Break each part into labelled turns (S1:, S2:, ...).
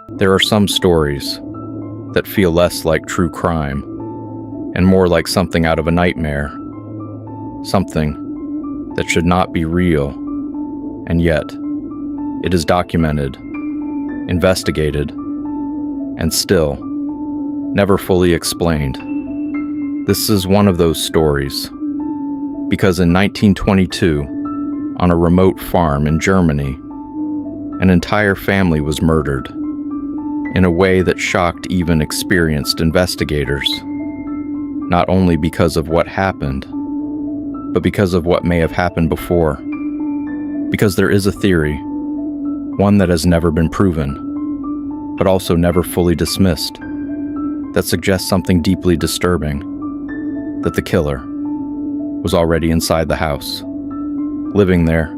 S1: There are some stories that feel less like true crime and more like something out of a nightmare, something that should not be real, and yet it is documented, investigated, and still never fully explained. This is one of those stories, because in 1922, on a remote farm in Germany, an entire family was murdered in a way that shocked even experienced investigators, not only because of what happened, but because of what may have happened before. Because there is a theory, one that has never been proven, but also never fully dismissed, that suggests something deeply disturbing, that the killer was already inside the house, living there,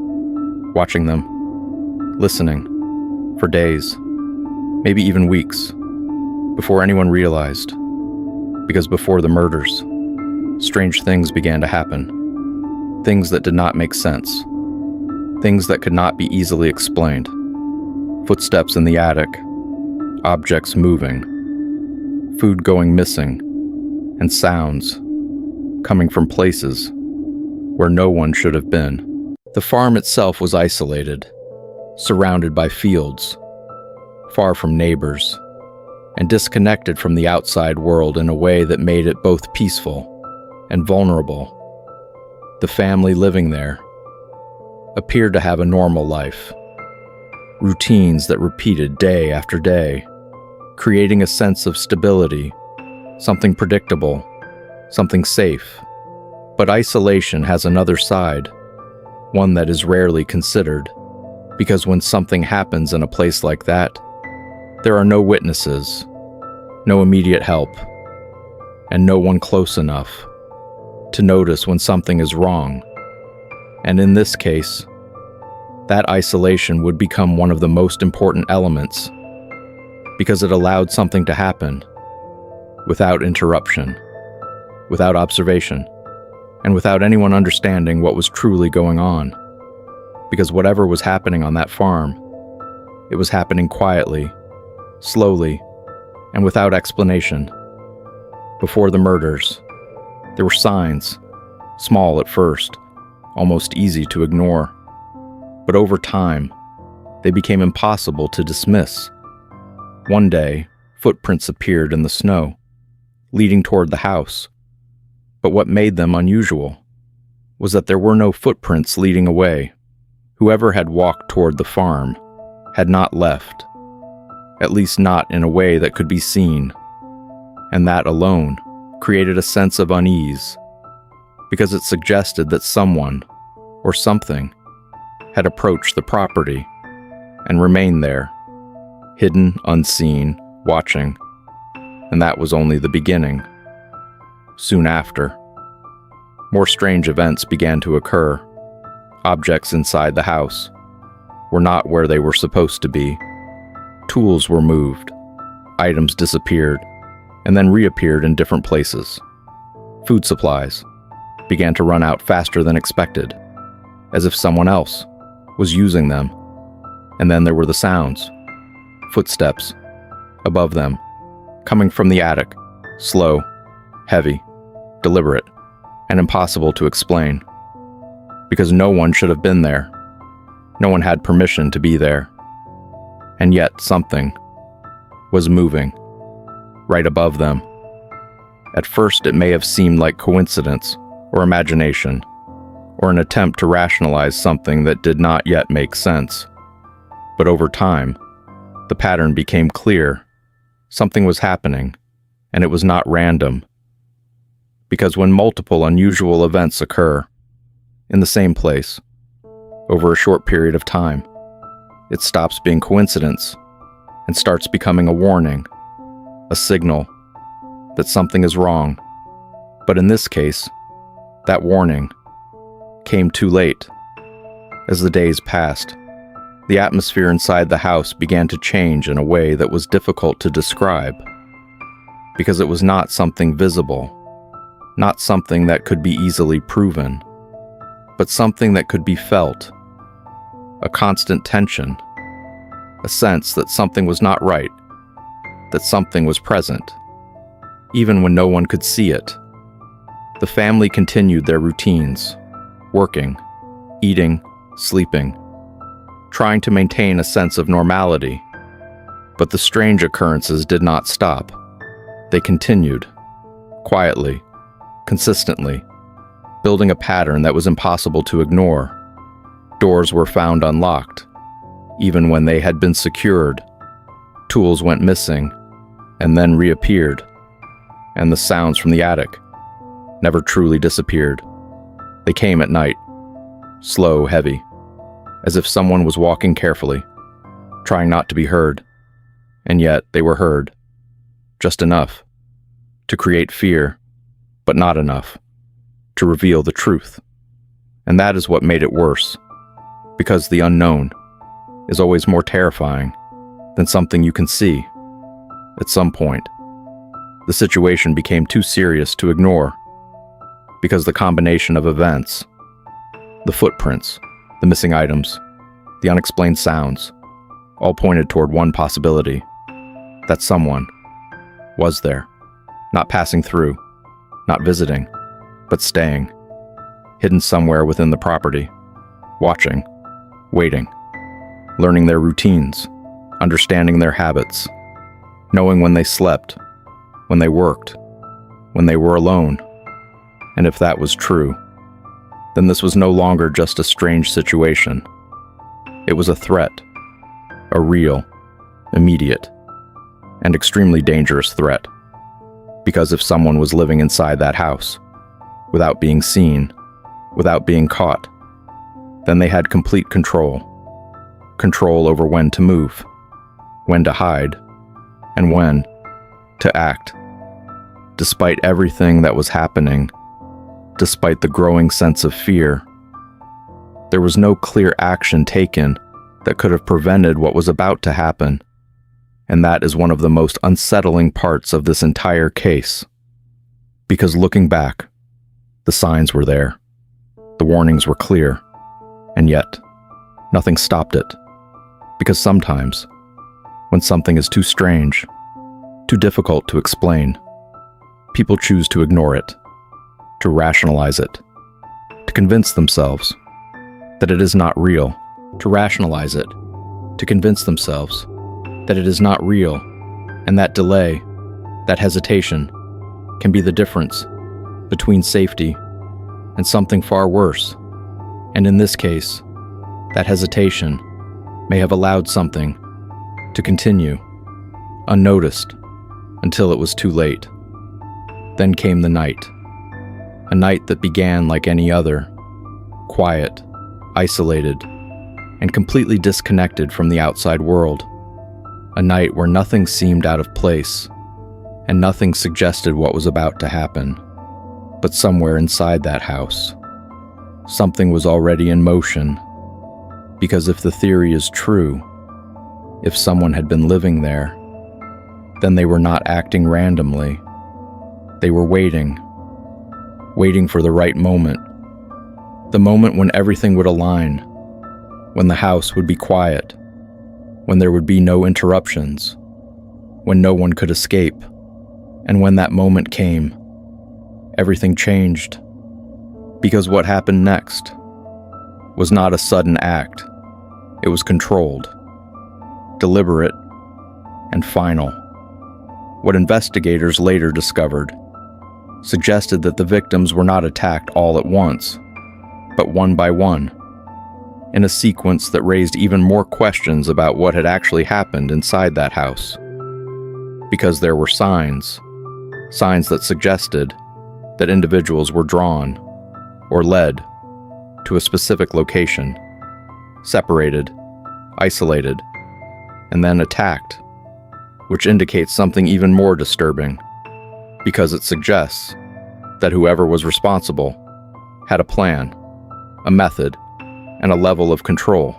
S1: watching them, listening, for days, maybe even weeks, before anyone realized. Because before the murders, strange things began to happen. Things that did not make sense. Things that could not be easily explained. Footsteps in the attic, objects moving, food going missing, and sounds coming from places where no one should have been. The farm itself was isolated, surrounded by fields, far from neighbors, and disconnected from the outside world in a way that made it both peaceful and vulnerable. The family living there appeared to have a normal life, routines that repeated day after day, creating a sense of stability, something predictable, something safe. But isolation has another side, one that is rarely considered, because when something happens in a place like that, there are no witnesses, no immediate help, and no one close enough to notice when something is wrong. And in this case, that isolation would become one of the most important elements, because it allowed something to happen without interruption, without observation, and without anyone understanding what was truly going on. Because whatever was happening on that farm, it was happening quietly, slowly, and without explanation. Before the murders, there were signs, small at first, almost easy to ignore. But over time, they became impossible to dismiss. One day, footprints appeared in the snow, leading toward the house. But what made them unusual was that there were no footprints leading away. Whoever had walked toward the farm had not left, at least not in a way that could be seen. And that alone created a sense of unease, because it suggested that someone or something had approached the property and remained there, hidden, unseen, watching. And that was only the beginning. Soon after, more strange events began to occur. Objects inside the house were not where they were supposed to be. Tools were moved, items disappeared, and then reappeared in different places. Food supplies began to run out faster than expected, as if someone else was using them. And then there were the sounds, footsteps, above them, coming from the attic, slow, heavy, deliberate, and impossible to explain. Because no one should have been there. No one had permission to be there. And yet something was moving right above them. At first, it may have seemed like coincidence or imagination, or an attempt to rationalize something that did not yet make sense. But over time, the pattern became clear. Something was happening, and it was not random. Because when multiple unusual events occur in the same place, over a short period of time, it stops being coincidence and starts becoming a warning, a signal that something is wrong. But in this case, that warning came too late. As the days passed, the atmosphere inside the house began to change in a way that was difficult to describe, because it was not something visible, not something that could be easily proven, but something that could be felt, a constant tension, a sense that something was not right, that something was present, even when no one could see it. The family continued their routines, working, eating, sleeping, trying to maintain a sense of normality. But the strange occurrences did not stop. They continued, quietly, consistently, building a pattern that was impossible to ignore. Doors were found unlocked, even when they had been secured. Tools went missing, and then reappeared. And the sounds from the attic never truly disappeared. They came at night, slow, heavy, as if someone was walking carefully, trying not to be heard. And yet they were heard, just enough to create fear, but not enough to reveal the truth. And that is what made it worse, because the unknown is always more terrifying than something you can see. At some point, the situation became too serious to ignore, because the combination of events, the footprints, the missing items, the unexplained sounds, all pointed toward one possibility: that someone was there, not passing through, not visiting, but staying, hidden somewhere within the property, watching, waiting, learning their routines, understanding their habits, knowing when they slept, when they worked, when they were alone. And if that was true, then this was no longer just a strange situation. It was a threat, a real, immediate, and extremely dangerous threat. Because if someone was living inside that house, without being seen, without being caught, then they had complete control. Control over when to move, when to hide, and when to act. Despite everything that was happening, despite the growing sense of fear, there was no clear action taken that could have prevented what was about to happen. And that is one of the most unsettling parts of this entire case. Because looking back, the signs were there, the warnings were clear, and yet, nothing stopped it. Because sometimes, when something is too strange, too difficult to explain, people choose to ignore it, to rationalize it, to convince themselves that it is not real, to rationalize it, to convince themselves that it is not real, and that delay, that hesitation, can be the difference between safety and something far worse. And in this case, that hesitation may have allowed something to continue, unnoticed, until it was too late. Then came the night. A night that began like any other, quiet, isolated, and completely disconnected from the outside world. A night where nothing seemed out of place, and nothing suggested what was about to happen. But somewhere inside that house, something was already in motion. Because if the theory is true, if someone had been living there, then they were not acting randomly. They were waiting for the right moment. The moment when everything would align, when the house would be quiet, when there would be no interruptions, when no one could escape. And when that moment came, everything changed. Because what happened next was not a sudden act. It was controlled, deliberate, and final. What investigators later discovered suggested that the victims were not attacked all at once, but one by one, in a sequence that raised even more questions about what had actually happened inside that house. Because there were signs that suggested that individuals were drawn or led to a specific location, separated, isolated, and then attacked, which indicates something even more disturbing, because it suggests that whoever was responsible had a plan, a method, and a level of control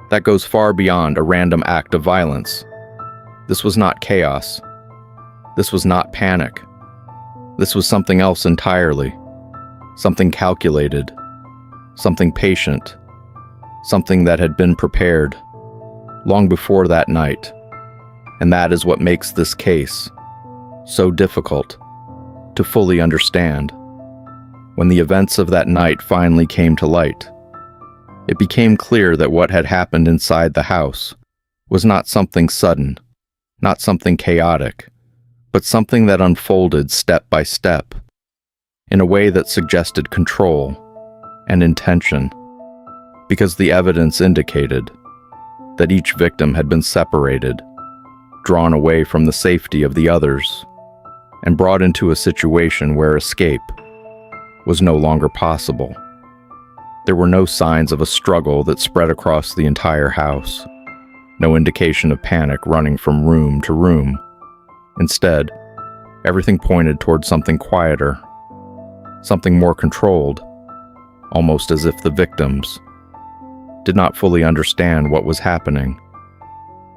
S1: that goes far beyond a random act of violence. This was not chaos. This was not panic. This was something else entirely. Something calculated. Something patient. Something that had been prepared. long before that night, and that is what makes this case so difficult to fully understand. When the events of that night finally came to light, it became clear that what had happened inside the house was not something sudden, not something chaotic, but something that unfolded step by step, in a way that suggested control and intention, because the evidence indicated that each victim had been separated, drawn away from the safety of the others, and brought into a situation where escape was no longer possible. There were no signs of a struggle that spread across the entire house, no indication of panic running from room to room. Instead, everything pointed toward something quieter, something more controlled, almost as if the victims did not fully understand what was happening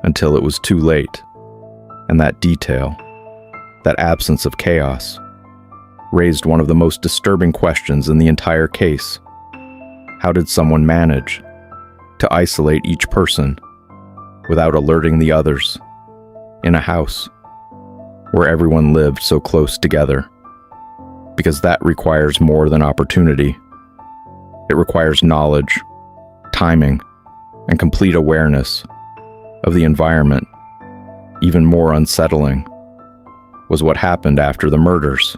S1: until it was too late, and that detail, that absence of chaos, raised one of the most disturbing questions in the entire case. How did someone manage to isolate each person without alerting the others in a house where everyone lived so close together? Because that requires more than opportunity. It requires knowledge, timing, and complete awareness of the environment. Even more unsettling was what happened after the murders.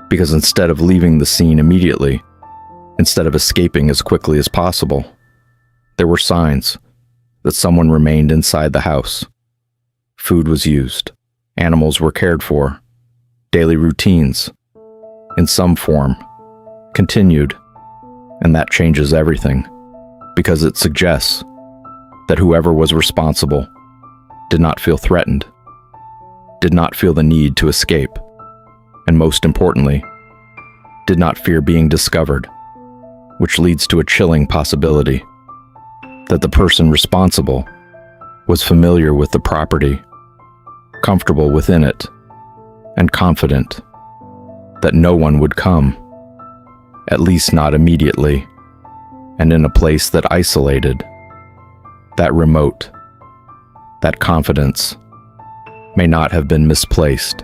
S1: Because instead of leaving the scene immediately, instead of escaping as quickly as possible, there were signs that someone remained inside the house. Food was used, animals were cared for, daily routines, in some form, continued, and that changes everything, because it suggests that whoever was responsible did not feel threatened, did not feel the need to escape, and most importantly, did not fear being discovered, which leads to a chilling possibility that the person responsible was familiar with the property, comfortable within it, and confident that no one would come, at least not immediately, and in a place that isolated, that remote, that confidence may not have been misplaced.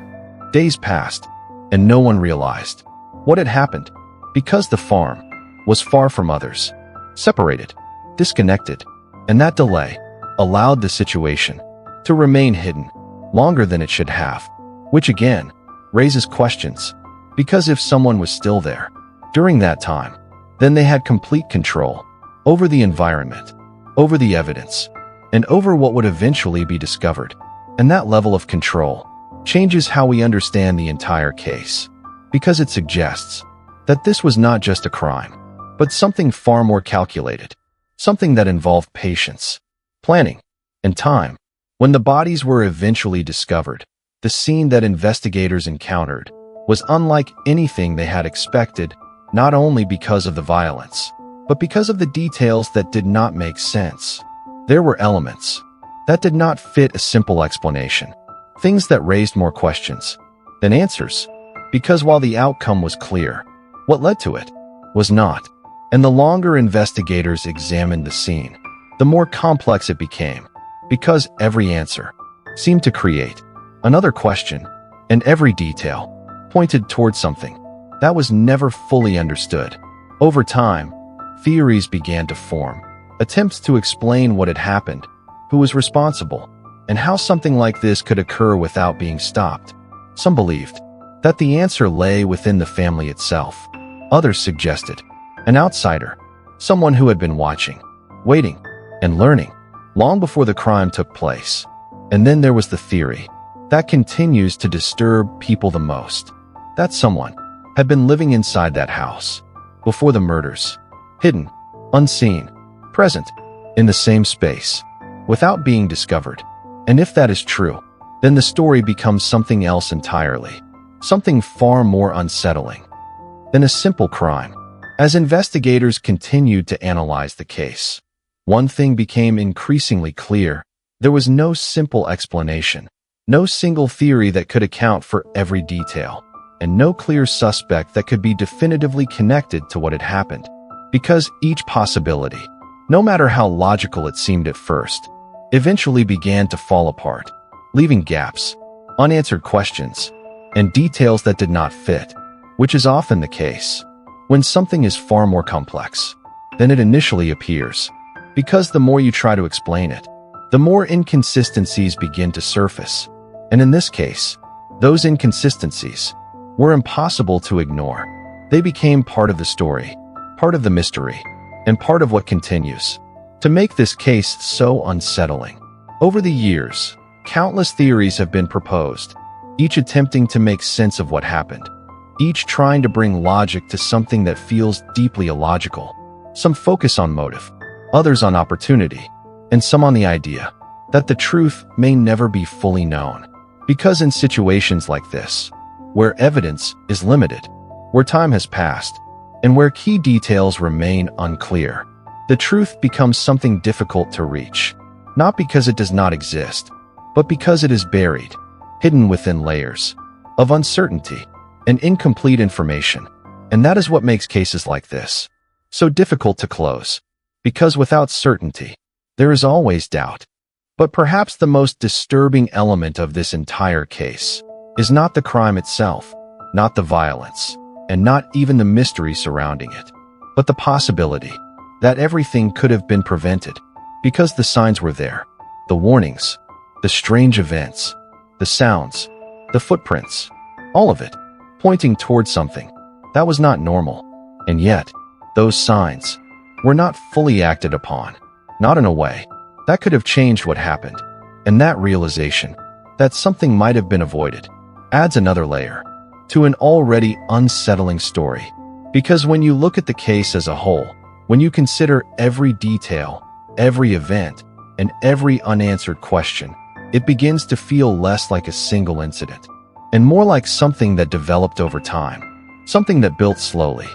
S2: Days passed, and no one realized what had happened, because the farm was far from others, separated, disconnected, and that delay allowed the situation to remain hidden longer than it should have, which again raises questions, because if someone was still there during that time, then they had complete control over the environment, over the evidence, and over what would eventually be discovered. And that level of control changes how we understand the entire case, because it suggests that this was not just a crime, but something far more calculated, something that involved patience, planning, and time. When the bodies were eventually discovered, the scene that investigators encountered was unlike anything they had expected, not only because of the violence, but because of the details that did not make sense. There were elements that did not fit a simple explanation, things that raised more questions than answers, because while the outcome was clear, what led to it was not. And the longer investigators examined the scene, the more complex it became, because every answer seemed to create another question, and every detail pointed toward something that was never fully understood. Over time, theories began to form, attempts to explain what had happened, who was responsible, and how something like this could occur without being stopped. Some believed that the answer lay within the family itself. Others suggested an outsider, someone who had been watching, waiting, and learning long before the crime took place. And then there was the theory that continues to disturb people the most, that someone had been living inside that house before the murders, hidden, unseen, present, in the same space, without being discovered. And if that is true, then the story becomes something else entirely, something far more unsettling than a simple crime. As investigators continued to analyze the case, one thing became increasingly clear. There was no simple explanation, no single theory that could account for every detail, and no clear suspect that could be definitively connected to what had happened. Because each possibility, no matter how logical it seemed at first, eventually began to fall apart, leaving gaps, unanswered questions, and details that did not fit, which is often the case when something is far more complex than it initially appears, because the more you try to explain it, the more inconsistencies begin to surface. And in this case, those inconsistencies were impossible to ignore. They became part of the story, part of the mystery, and part of what continues to make this case so unsettling. Over the years, countless theories have been proposed, each attempting to make sense of what happened, each trying to bring logic to something that feels deeply illogical. Some focus on motive, others on opportunity, and some on the idea that the truth may never be fully known. Because in situations like this, where evidence is limited, where time has passed, and where key details remain unclear, the truth becomes something difficult to reach, not because it does not exist, but because it is buried, hidden within layers of uncertainty and incomplete information. And that is what makes cases like this so difficult to close, because without certainty, there is always doubt. But perhaps the most disturbing element of this entire case is not the crime itself, not the violence, and not even the mystery surrounding it, but the possibility that everything could have been prevented because the signs were there, the warnings, the strange events, the sounds, the footprints, all of it pointing towards something that was not normal. And yet, those signs were not fully acted upon, not in a way that could have changed what happened. And that realization that something might have been avoided adds another layer to an already unsettling story. Because when you look at the case as a whole, when you consider every detail, every event, and every unanswered question, it begins to feel less like a single incident and more like something that developed over time, something that built slowly,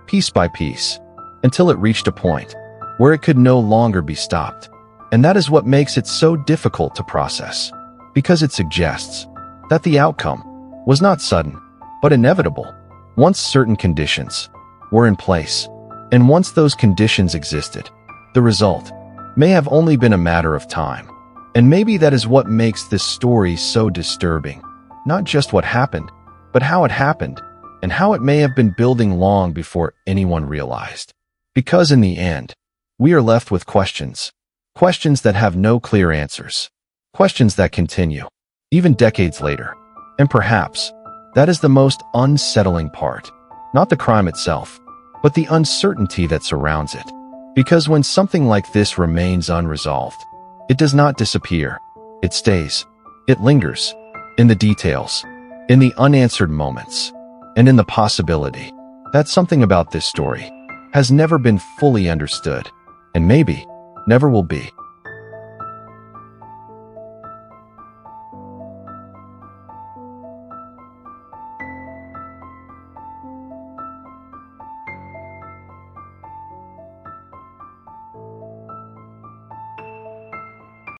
S2: piece by piece, until it reached a point where it could no longer be stopped. And that is what makes it so difficult to process, because it suggests that the outcome was not sudden, but inevitable. Once certain conditions were in place, and once those conditions existed, the result may have only been a matter of time. And maybe that is what makes this story so disturbing. Not just what happened, but how it happened, and how it may have been building long before anyone realized. Because in the end, we are left with questions. Questions that have no clear answers. Questions that continue, even decades later. And perhaps, that is the most unsettling part. Not the crime itself, but the uncertainty that surrounds it. Because when something like this remains unresolved, it does not disappear. It stays. It lingers. In the details. In the unanswered moments. And in the possibility that something about this story has never been fully understood. And maybe never will be.